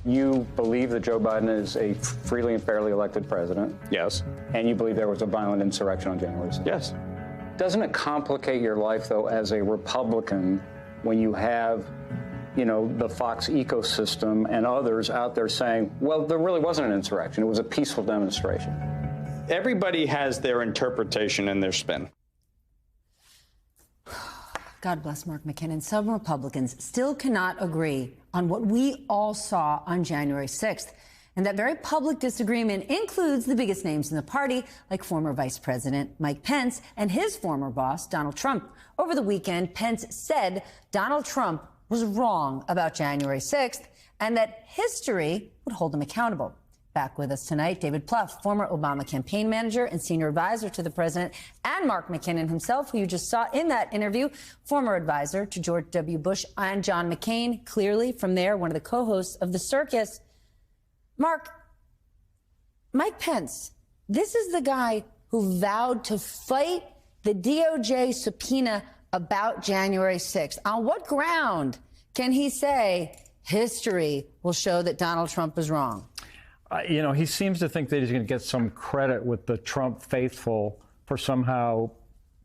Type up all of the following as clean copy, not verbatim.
You believe that Joe Biden is a freely and fairly elected president. Yes. And you believe there was a violent insurrection on January 6th. Yes. Doesn't it complicate your life, though, as a Republican when you have, the Fox ecosystem and others out there saying, well, there really wasn't an insurrection. It was a peaceful demonstration. Everybody has their interpretation and their spin. God bless Mark McKinnon. Some Republicans still cannot agree on what we all saw on January 6th. And that very public disagreement includes the biggest names in the party, like former Vice President Mike Pence and his former boss, Donald Trump. Over the weekend, Pence said Donald Trump was wrong about January 6th and that history would hold him accountable. Back with us tonight, David Plouffe, former Obama campaign manager and senior advisor to the president, and Mark McKinnon himself, who you just saw in that interview, former advisor to George W. Bush and John McCain, clearly from there, one of the co-hosts of The Circus. Mark, Mike Pence, this is the guy who vowed to fight the DOJ subpoena about January 6th. On what ground can he say history will show that Donald Trump is wrong? He seems to think that he's going to get some credit with the Trump faithful for somehow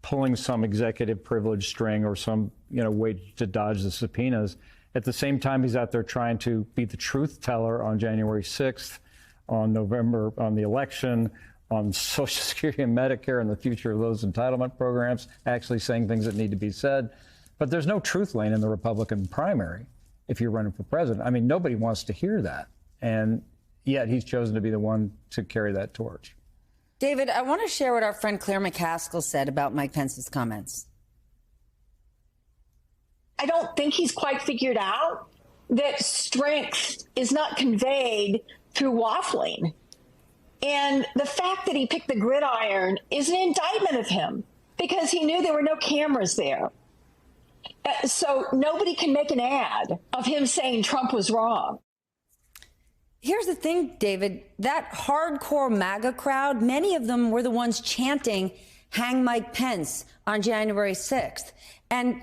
pulling some executive privilege string or some, way to dodge the subpoenas. At the same time, he's out there trying to be the truth teller on January 6th, on the election, on Social Security and Medicare and the future of those entitlement programs, actually saying things that need to be said. But there's no truth lane in the Republican primary if you're running for president. I mean, nobody wants to hear that. And yet he's chosen to be the one to carry that torch. David, I want to share what our friend Claire McCaskill said about Mike Pence's comments. I don't think he's quite figured out that strength is not conveyed through waffling. And the fact that he picked the gridiron is an indictment of him because he knew there were no cameras there. So nobody can make an ad of him saying Trump was wrong. Here's the thing, David, that hardcore MAGA crowd, many of them were the ones chanting, hang Mike Pence on January 6th. And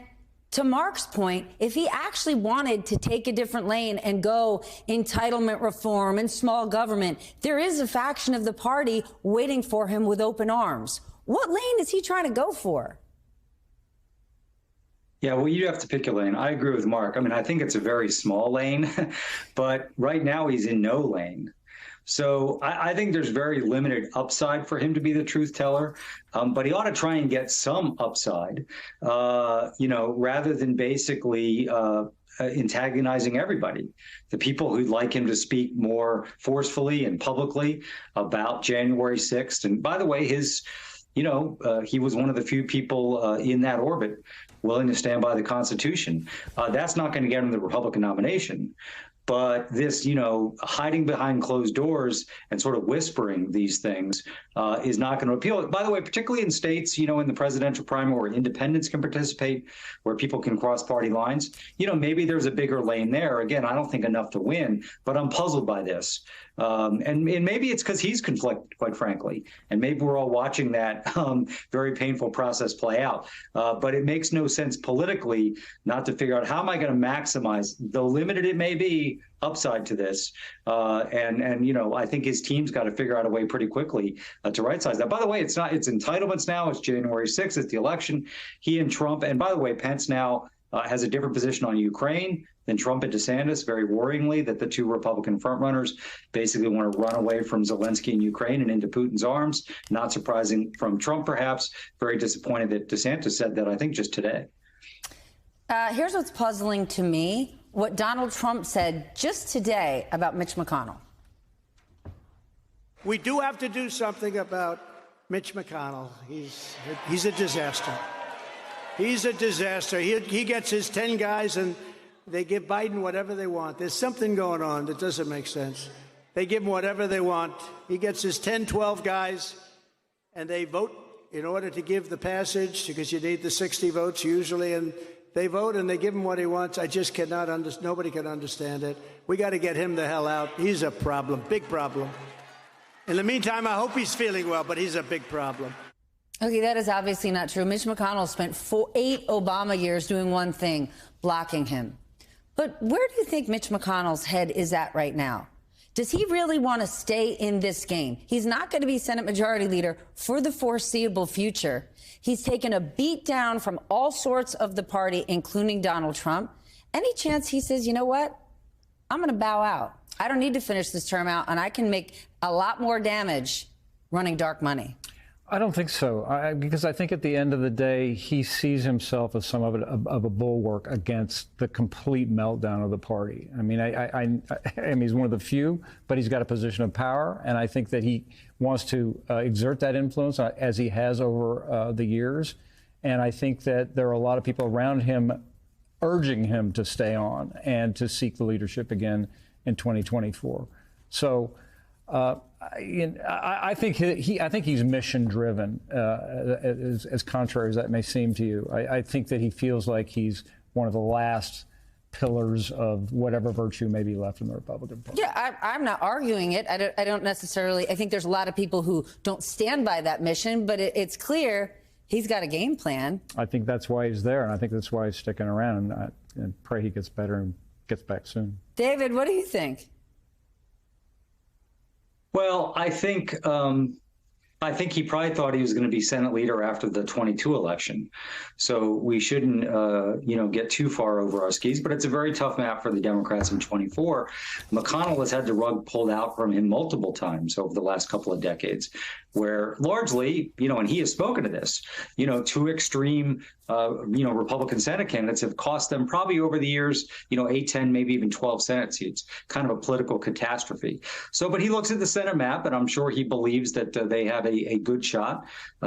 to Mark's point, if he actually wanted to take a different lane and go entitlement reform and small government, there is a faction of the party waiting for him with open arms. What lane is he trying to go for? Yeah, well, you have to pick your lane. I agree with Mark. I mean, I think it's a very small lane, but right now he's in no lane. So I think there's very limited upside for him to be the truth teller, but he ought to try and get some upside, rather than basically antagonizing everybody. The people who'd like him to speak more forcefully and publicly about January 6th. And by the way, he was one of the few people in that orbit willing to stand by the Constitution. That's not going to get him the Republican nomination. But this, hiding behind closed doors and sort of whispering these things is not going to appeal. By the way, particularly in states, in the presidential primary where independents can participate, where people can cross party lines, maybe there's a bigger lane there. Again, I don't think enough to win, but I'm puzzled by this. And maybe it's because he's conflicted, quite frankly. And maybe we're all watching that very painful process play out. But it makes no sense politically not to figure out how am I going to maximize, though limited it may be, upside to this. I think his team's got to figure out a way pretty quickly to right size that. By the way, it's entitlements now. It's January 6th. It's the election. He and Trump. And by the way, Pence now has a different position on Ukraine than Trump and DeSantis, very worryingly, that the two Republican frontrunners basically want to run away from Zelensky in Ukraine and into Putin's arms. Not surprising from Trump, perhaps. Very disappointed that DeSantis said that, I think, just today. Here's what's puzzling to me. What Donald Trump said just today about Mitch McConnell. We do have to do something about Mitch McConnell. He's a disaster. He's a disaster. He gets his 10 guys and they give Biden whatever they want. There's something going on that doesn't make sense. They give him whatever they want. He gets his 10, 12 guys and they vote in order to give the passage because you need the 60 votes usually, and they vote and they give him what he wants. I just cannot understand. Nobody can understand it. We got to get him the hell out. He's a problem, big problem. In the meantime, I hope he's feeling well, but he's a big problem. Okay, that is obviously not true. Mitch McConnell spent 8 Obama years doing one thing, blocking him. But where do you think Mitch McConnell's head is at right now? Does he really want to stay in this game? He's not going to be Senate Majority Leader for the foreseeable future. He's taken a beat down from all sorts of the party, including Donald Trump. Any chance he says, you know what? I'm going to bow out. I don't need to finish this term out, and I can make a lot more damage running dark money. I don't think so, because I think at the end of the day, he sees himself as somewhat of a bulwark against the complete meltdown of the party. I mean, I mean, he's one of the few, but he's got a position of power, and I think that he wants to exert that influence as he has over the years. And I think that there are a lot of people around him urging him to stay on and to seek the leadership again in 2024. So. I think he's mission driven, as contrary as that may seem to you. I think that he feels like he's one of the last pillars of whatever virtue may be left in the Republican Party. Yeah, I'm not arguing it. I don't necessarily. I think there's a lot of people who don't stand by that mission, but it's clear he's got a game plan. I think that's why he's there, and I think that's why he's sticking around. And pray he gets better and gets back soon. David, what do you think? Well, I think he probably thought he was going to be Senate leader after the 22 election. So we shouldn't, get too far over our skis. But it's a very tough map for the Democrats in 24. McConnell has had the rug pulled out from him multiple times over the last couple of decades, where largely, and he has spoken to this, two extreme, Republican Senate candidates have cost them probably over the years, 8, 10, maybe even 12 Senate seats, kind of a political catastrophe. So, but he looks at the Senate map, and I'm sure he believes that they have a good shot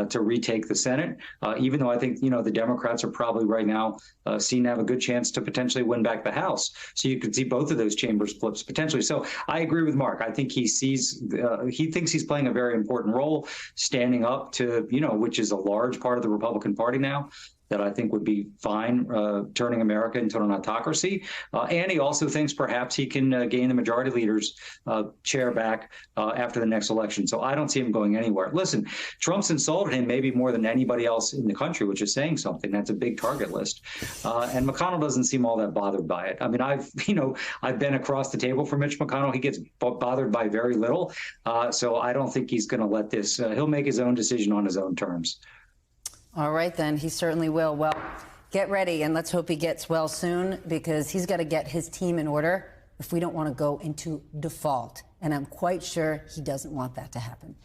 to retake the Senate, even though I think, the Democrats are probably right now seen to have a good chance to potentially win back the House. So you could see both of those chambers flips potentially. So I agree with Mark. I think he thinks he's playing a very important role, standing up to, which is a large part of the Republican Party now, that I think would be fine, turning America into an autocracy. And he also thinks perhaps he can gain the majority leader's chair back after the next election. So I don't see him going anywhere. Listen, Trump's insulted him maybe more than anybody else in the country, which is saying something. That's a big target list. And McConnell doesn't seem all that bothered by it. I mean, I've been across the table for Mitch McConnell. He gets bothered by very little. So I don't think he's going to let this. He'll make his own decision on his own terms. All right, then. He certainly will. Well, get ready, and let's hope he gets well soon, because he's got to get his team in order if we don't want to go into default. And I'm quite sure he doesn't want that to happen.